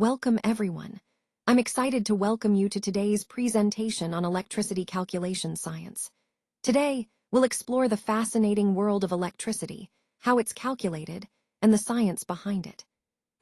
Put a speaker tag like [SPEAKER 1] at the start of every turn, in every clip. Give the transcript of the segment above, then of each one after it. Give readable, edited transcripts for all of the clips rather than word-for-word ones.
[SPEAKER 1] Welcome everyone. I'm excited to welcome you to today's presentation on electricity calculation science. Today, we'll explore the fascinating world of electricity, how it's calculated, and the science behind it.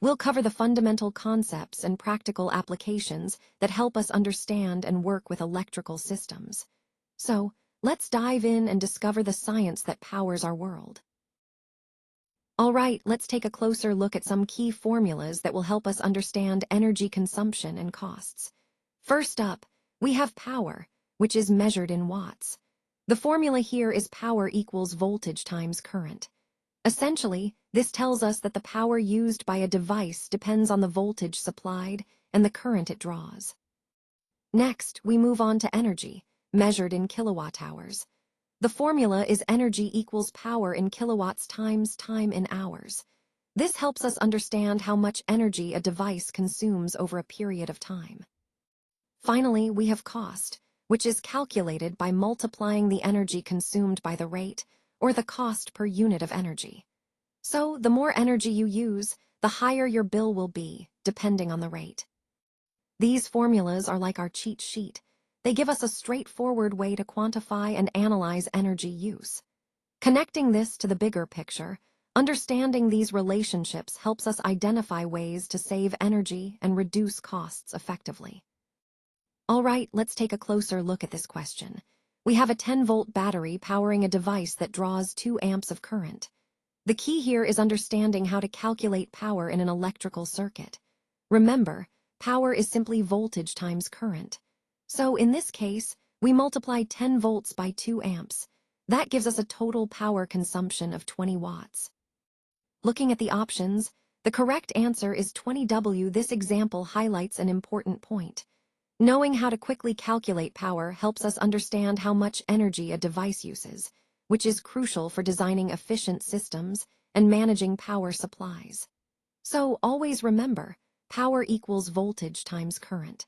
[SPEAKER 1] We'll cover the fundamental concepts and practical applications that help us understand and work with electrical systems. So, let's dive in and discover the science that powers our world. All right, let's take a closer look at some key formulas that will help us understand energy consumption and costs. First up, we have power, which is measured in watts. The formula here is power equals voltage times current. Essentially, this tells us that the power used by a device depends on the voltage supplied and the current it draws. Next, we move on to energy, measured in kilowatt hours. The formula is energy equals power in kilowatts times time in hours. This helps us understand how much energy a device consumes over a period of time. Finally, we have cost, which is calculated by multiplying the energy consumed by the rate, or the cost per unit of energy. So, the more energy you use, the higher your bill will be, depending on the rate. These formulas are like our cheat sheet. They give us a straightforward way to quantify and analyze energy use. Connecting this to the bigger picture, understanding these relationships helps us identify ways to save energy and reduce costs effectively. All right, let's take a closer look at this question. We have a 10-volt battery powering a device that draws 2 amps of current. The key here is understanding how to calculate power in an electrical circuit. Remember, power is simply voltage times current. So in this case, we multiply 10 volts by 2 amps. That gives us a total power consumption of 20 watts. Looking at the options, the correct answer is 20 W. This example highlights an important point. Knowing how to quickly calculate power helps us understand how much energy a device uses, which is crucial for designing efficient systems and managing power supplies. So always remember, power equals voltage times current.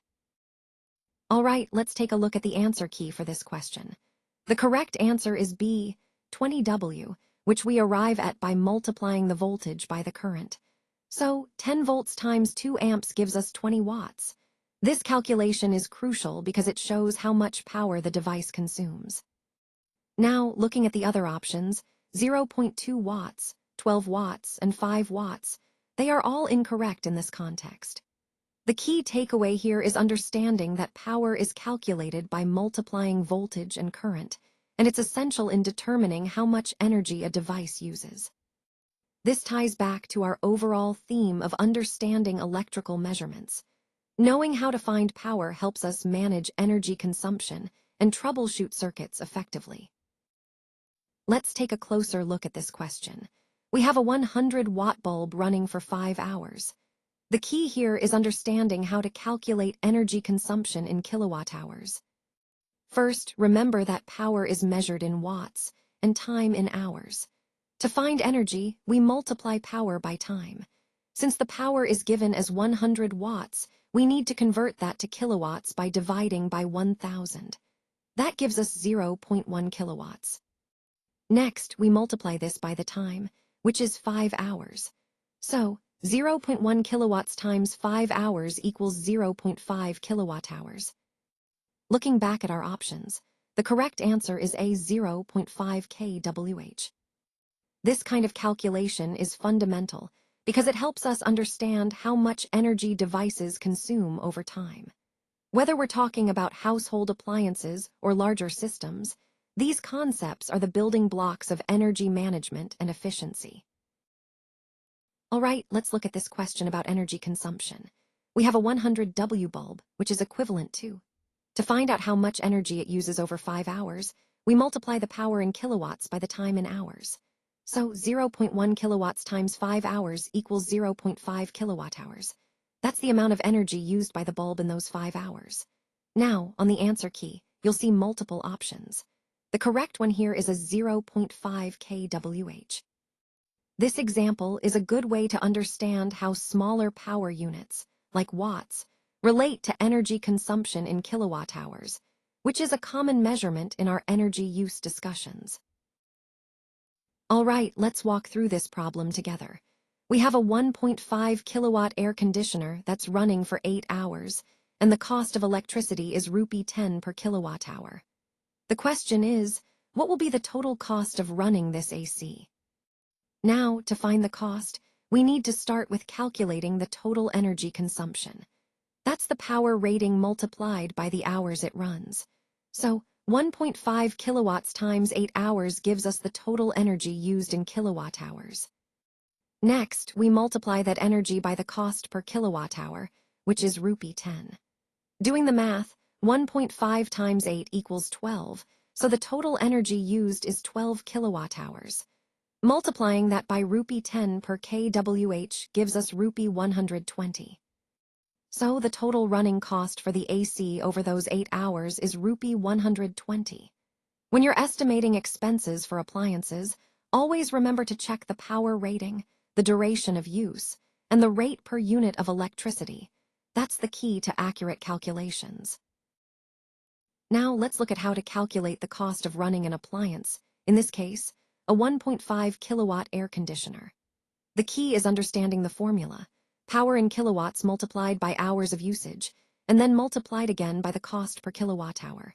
[SPEAKER 1] All right, let's take a look at the answer key for this question. The correct answer is B, 20 W, which we arrive at by multiplying the voltage by the current. So, 10 volts times 2 amps gives us 20 watts. This calculation is crucial because it shows how much power the device consumes. Now, looking at the other options, 0.2 watts, 12 watts, and 5 watts, they are all incorrect in this context. The key takeaway here is understanding that power is calculated by multiplying voltage and current, and it's essential in determining how much energy a device uses. This ties back to our overall theme of understanding electrical measurements. Knowing how to find power helps us manage energy consumption and troubleshoot circuits effectively. Let's take a closer look at this question. We have a 100-watt bulb running for 5 hours. The key here is understanding how to calculate energy consumption in kilowatt hours. First, remember that power is measured in watts and time in hours. To find energy, we multiply power by time. Since the power is given as 100 watts, we need to convert that to kilowatts by dividing by 1,000. That gives us 0.1 kilowatts. Next, we multiply this by the time, which is 5 hours. So, 0.1 kilowatts times 5 hours equals 0.5 kilowatt hours. Looking back at our options, the correct answer is A, 0.5 kWh. This kind of calculation is fundamental because it helps us understand how much energy devices consume over time. Whether we're talking about household appliances or larger systems, these concepts are the building blocks of energy management and efficiency. All right, let's look at this question about energy consumption. We have a 100 W bulb, which is equivalent to. To find out how much energy it uses over 5 hours, we multiply the power in kilowatts by the time in hours. So 0.1 kilowatts times 5 hours equals 0.5 kilowatt hours. That's the amount of energy used by the bulb in those 5 hours. Now, on the answer key, you'll see multiple options. The correct one here is a 0.5 kWh. This example is a good way to understand how smaller power units, like watts, relate to energy consumption in kilowatt hours, which is a common measurement in our energy use discussions. All right, let's walk through this problem together. We have a 1.5 kilowatt air conditioner that's running for 8 hours, and the cost of electricity is rupee 10 per kilowatt hour. The question is, what will be the total cost of running this AC? Now, to find the cost, we need to start with calculating the total energy consumption. That's the power rating multiplied by the hours it runs. So, 1.5 kilowatts times 8 hours gives us the total energy used in kilowatt hours. Next, we multiply that energy by the cost per kilowatt hour, which is rupee 10. Doing the math, 1.5 times 8 equals 12, so the total energy used is 12 kilowatt hours. Multiplying that by rupee 10 per kWh gives us rupee 120. So the total running cost for the AC over those 8 hours is rupee 120. When you're estimating expenses for appliances, always remember to check the power rating, the duration of use, and the rate per unit of electricity. That's the key to accurate calculations. Now let's look at how to calculate the cost of running an appliance, in this case, a 1.5 kilowatt air conditioner. The key is understanding the formula, power in kilowatts multiplied by hours of usage, and then multiplied again by the cost per kilowatt hour.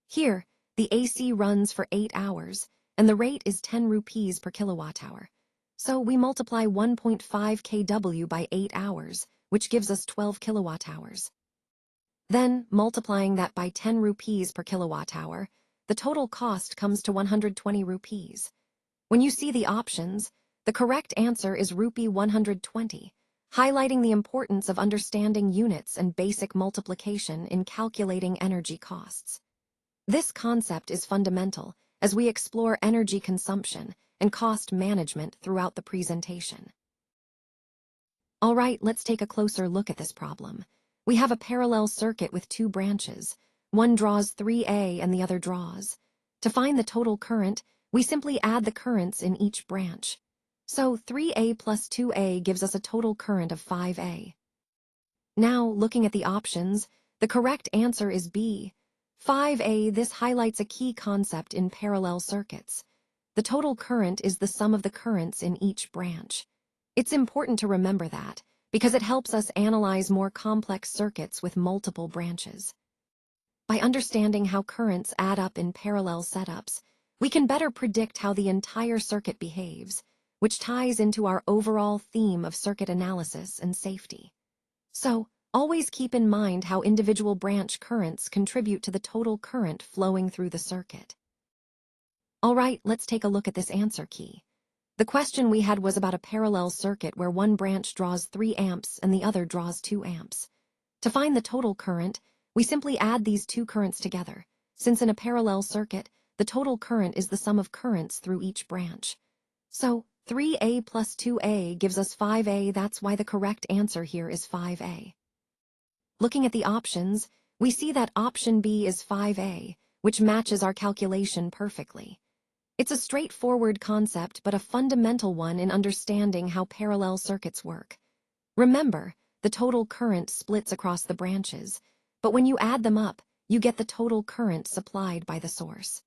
[SPEAKER 1] Here, the AC runs for 8 hours, and the rate is 10 rupees per kilowatt hour. So we multiply 1.5 kW by 8 hours, which gives us 12 kilowatt hours. Then, multiplying that by 10 rupees per kilowatt hour, the total cost comes to 120 rupees. When you see the options, the correct answer is rupee 120, highlighting the importance of understanding units and basic multiplication in calculating energy costs. This concept is fundamental as we explore energy consumption and cost management throughout the presentation. All right, let's take a closer look at this problem. We have a parallel circuit with two branches. One draws 3A and the other draws. To find the total current, we simply add the currents in each branch. So 3A plus 2A gives us a total current of 5A. Now, looking at the options, the correct answer is B. 5A. This highlights a key concept in parallel circuits. The total current is the sum of the currents in each branch. It's important to remember that, because it helps us analyze more complex circuits with multiple branches. By understanding how currents add up in parallel setups, we can better predict how the entire circuit behaves, which ties into our overall theme of circuit analysis and safety. So, always keep in mind how individual branch currents contribute to the total current flowing through the circuit. All right, let's take a look at this answer key. The question we had was about a parallel circuit where one branch draws 3 amps and the other draws 2 amps. To find the total current, we simply add these two currents together, since in a parallel circuit, the total current is the sum of currents through each branch. So, 3A plus 2A gives us 5A. That's why the correct answer here is 5A. Looking at the options, we see that option B is 5A, which matches our calculation perfectly. It's a straightforward concept, but a fundamental one in understanding how parallel circuits work. Remember, the total current splits across the branches, but when you add them up, you get the total current supplied by the source.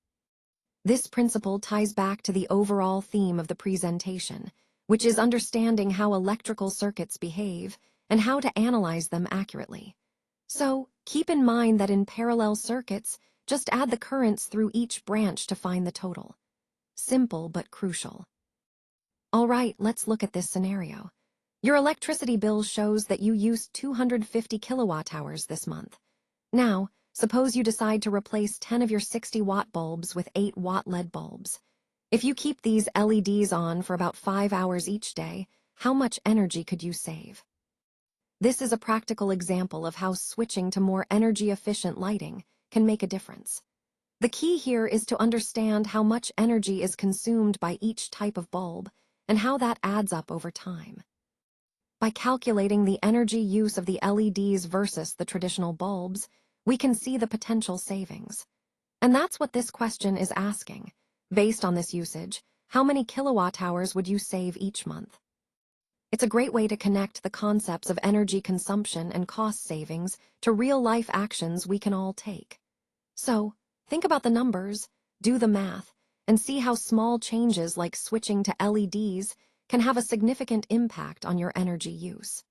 [SPEAKER 1] This principle ties back to the overall theme of the presentation, which is understanding how electrical circuits behave and how to analyze them accurately. So, keep in mind that in parallel circuits, just add the currents through each branch to find the total. Simple but crucial. All right, let's look at this scenario. Your electricity bill shows that you used 250 kilowatt hours this month. Now, suppose you decide to replace 10 of your 60-watt bulbs with 8-watt LED bulbs. If you keep these LEDs on for about 5 hours each day, how much energy could you save? This is a practical example of how switching to more energy-efficient lighting can make a difference. The key here is to understand how much energy is consumed by each type of bulb and how that adds up over time. By calculating the energy use of the LEDs versus the traditional bulbs, we can see the potential savings. And that's what this question is asking. Based on this usage, how many kilowatt hours would you save each month? It's a great way to connect the concepts of energy consumption and cost savings to real-life actions we can all take. So, think about the numbers, do the math, and see how small changes like switching to LEDs can have a significant impact on your energy use.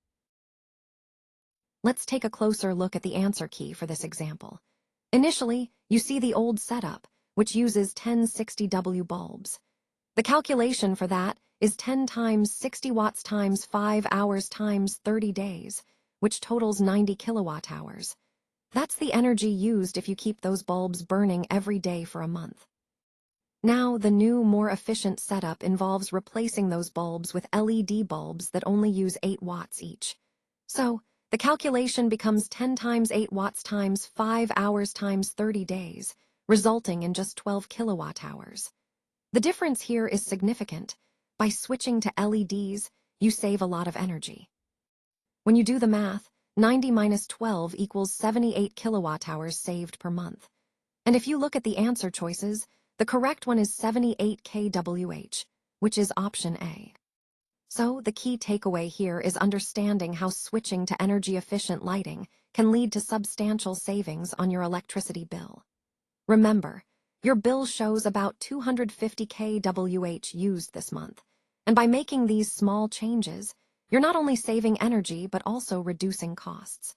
[SPEAKER 1] Let's take a closer look at the answer key for this example. Initially, you see the old setup, which uses 1060W bulbs. The calculation for that is 10 times 60 watts times 5 hours times 30 days, which totals 90 kilowatt hours. That's the energy used if you keep those bulbs burning every day for a month. Now, the new, more efficient setup involves replacing those bulbs with LED bulbs that only use 8 watts each. So, the calculation becomes 10 times 8 watts times 5 hours times 30 days, resulting in just 12 kilowatt hours. The difference here is significant. By switching to LEDs, you save a lot of energy. When you do the math, 90 minus 12 equals 78 kilowatt hours saved per month. And if you look at the answer choices, the correct one is 78 kWh, which is option A. So, the key takeaway here is understanding how switching to energy-efficient lighting can lead to substantial savings on your electricity bill. Remember, your bill shows about 250 kWh used this month, and by making these small changes, you're not only saving energy but also reducing costs.